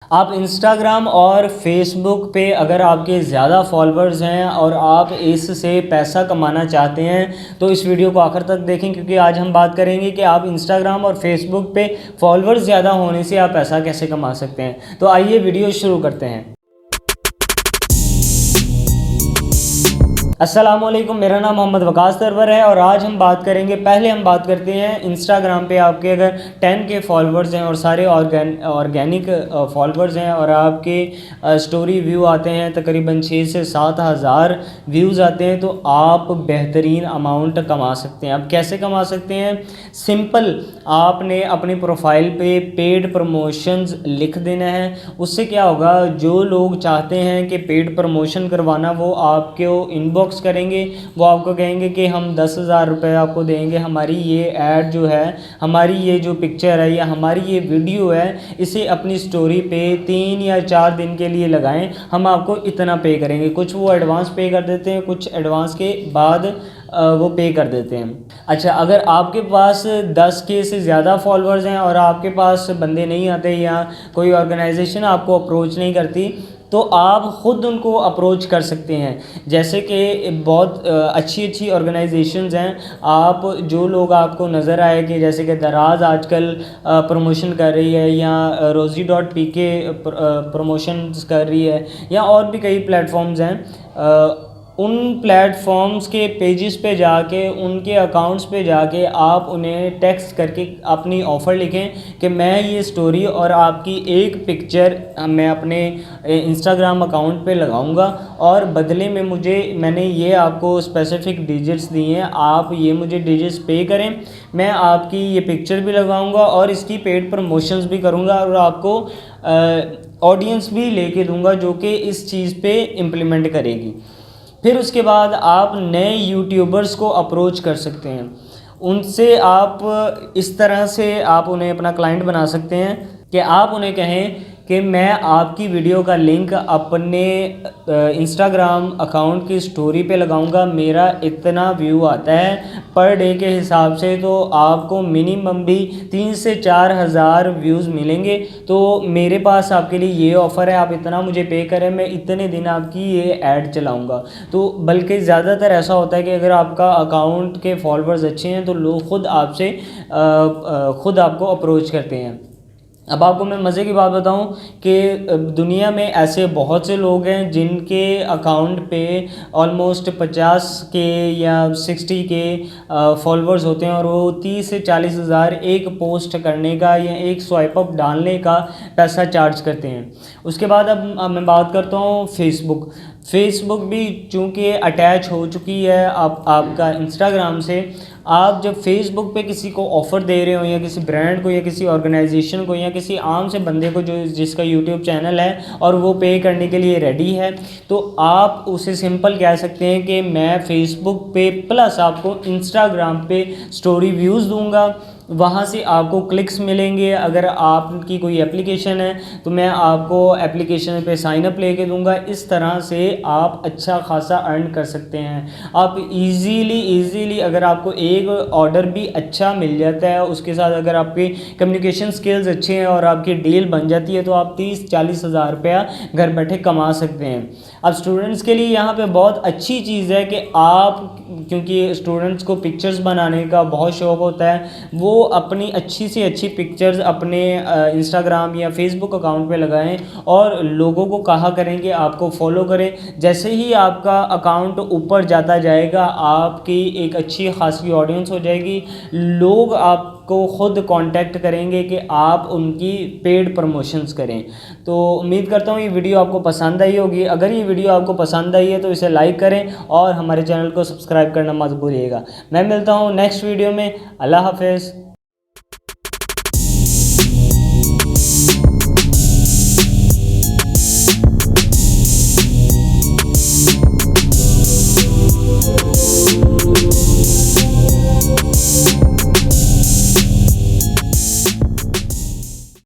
आप इंस्टाग्राम और फेसबुक पे अगर आपके ज़्यादा फॉलोअर्स हैं और आप इससे पैसा कमाना चाहते हैं तो इस वीडियो को आखिर तक देखें, क्योंकि आज हम बात करेंगे कि आप इंस्टाग्राम और फेसबुक पे फॉलोअर्स ज़्यादा होने से आप पैसा कैसे कमा सकते हैं। तो आइए वीडियो शुरू करते हैं। अस्सलामुअलैकुम, मेरा नाम मोहम्मद वकास तरवर है और आज हम बात करेंगे, पहले हम बात करते हैं इंस्टाग्राम पे आपके अगर 10K फॉलोअर्स हैं और सारे ऑर्गेनिक फॉलोअर्स हैं और आपके स्टोरी व्यू आते हैं तकरीबन 6 से 7 हज़ार व्यूज़ आते हैं, तो आप बेहतरीन अमाउंट कमा सकते हैं। अब कैसे कमा सकते हैं? सिंपल, आपने अपनी प्रोफाइल पे पेड प्रमोशंस लिख देना है। उससे क्या होगा, जो लोग चाहते हैं कि पेड प्रमोशन करवाना वो आपको इनबॉक्स करेंगे, वो आपको कहेंगे कि हम 10,000 रुपये आपको देंगे, हमारी ये ऐड जो है, हमारी ये जो पिक्चर है या हमारी ये वीडियो है, इसे अपनी स्टोरी पे 3 या 4 दिन के लिए लगाएं, हम आपको इतना पे करेंगे। कुछ वो एडवांस पे कर देते हैं, कुछ एडवांस के बाद वो पे कर देते हैं। अच्छा, अगर आपके पास 10K से ज़्यादा फॉलोअर्स हैं और आपके पास बंदे नहीं आते या कोई ऑर्गेनाइजेशन आपको अप्रोच नहीं करती, तो आप ख़ुद उनको अप्रोच कर सकते हैं। जैसे कि बहुत अच्छी ऑर्गेनाइजेशंस हैं, आप जो लोग आपको नज़र आए कि जैसे कि दराज आजकल प्रमोशन कर रही है या rosie.pk प्रमोशंस कर रही है या और भी कई प्लेटफॉर्म्स हैं। उन प्लेटफॉर्म्स के पेजेस पे जाके, उनके अकाउंट्स पे जाके आप उन्हें टेक्स्ट करके अपनी ऑफ़र लिखें कि मैं ये स्टोरी और आपकी एक पिक्चर मैं अपने इंस्टाग्राम अकाउंट पे लगाऊंगा और बदले में मैंने ये आपको स्पेसिफ़िक डिजिट्स दिए हैं, आप ये मुझे डिजिट्स पे करें, मैं आपकी ये पिक्चर भी लगाऊंगा और इसकी पेड प्रमोशंस भी करूंगा और आपको ऑडियंस भी लेके दूंगा जो कि इस चीज़ पे इम्प्लीमेंट करेगी। फिर उसके बाद आप नए यूट्यूबर्स को अप्रोच कर सकते हैं। उनसे आप इस तरह से आप उन्हें अपना क्लाइंट बना सकते हैं कि आप उन्हें कहें कि मैं आपकी वीडियो का लिंक अपने इंस्टाग्राम अकाउंट की स्टोरी पे लगाऊंगा, मेरा इतना व्यू आता है पर डे के हिसाब से, तो आपको मिनिमम भी 3 से 4 हज़ार व्यूज़ मिलेंगे। तो मेरे पास आपके लिए ये ऑफ़र है, आप इतना मुझे पे करें, मैं इतने दिन आपकी ये ऐड चलाऊंगा। तो बल्कि ज़्यादातर ऐसा होता है कि अगर आपका अकाउंट के फॉलोअर्स अच्छे हैं तो लोग ख़ुद आपसे ख़ुद आपको अप्रोच करते हैं। अब आपको मैं मज़े की बात बताऊं कि दुनिया में ऐसे बहुत से लोग हैं जिनके अकाउंट पे ऑलमोस्ट 50K या 60K फॉलोअर्स होते हैं और वो 30 से 40 हज़ार एक पोस्ट करने का या एक स्वाइप अप डालने का पैसा चार्ज करते हैं। उसके बाद अब मैं बात करता हूँ फेसबुक भी चूँकि अटैच हो चुकी है आपका इंस्टाग्राम से। आप जब फेसबुक पे किसी को ऑफ़र दे रहे हो या किसी ब्रांड को या किसी ऑर्गेनाइजेशन को या किसी आम से बंदे को जिसका यूट्यूब चैनल है और वो पे करने के लिए रेडी है, तो आप उसे सिंपल कह सकते हैं कि मैं फेसबुक पे प्लस आपको इंस्टाग्राम पे स्टोरी व्यूज़ दूंगा, वहाँ से आपको क्लिक्स मिलेंगे। अगर आपकी कोई एप्लीकेशन है तो मैं आपको एप्लीकेशन पे साइन अप लेके दूंगा। इस तरह से आप अच्छा खासा अर्न कर सकते हैं। आप इजीली अगर आपको एक ऑर्डर भी अच्छा मिल जाता है, उसके साथ अगर आपके कम्युनिकेशन स्किल्स अच्छे हैं और आपकी डील बन जाती है, तो आप 30-40 हज़ार रुपया घर बैठे कमा सकते हैं। अब स्टूडेंट्स के लिए यहाँ पे बहुत अच्छी चीज़ है कि आप, क्योंकि स्टूडेंट्स को पिक्चर्स बनाने का बहुत शौक़ होता है, वो अपनी अच्छी से अच्छी पिक्चर्स अपने इंस्टाग्राम या फेसबुक अकाउंट पे लगाएं और लोगों को कहा करें कि आपको फॉलो करें। जैसे ही आपका अकाउंट ऊपर जाता जाएगा, आपकी एक अच्छी खासी ऑडियंस हो जाएगी, लोग आपको ख़ुद कांटेक्ट करेंगे कि आप उनकी पेड प्रमोशंस करें। तो उम्मीद करता हूँ ये वीडियो आपको पसंद आई होगी। अगर ये वीडियो आपको पसंद आई है तो इसे लाइक करें और हमारे चैनल को सब्सक्राइब करना मत भूलिएगा। मैं मिलता हूँ नेक्स्ट वीडियो में। अल्लाह हाफ़िज़।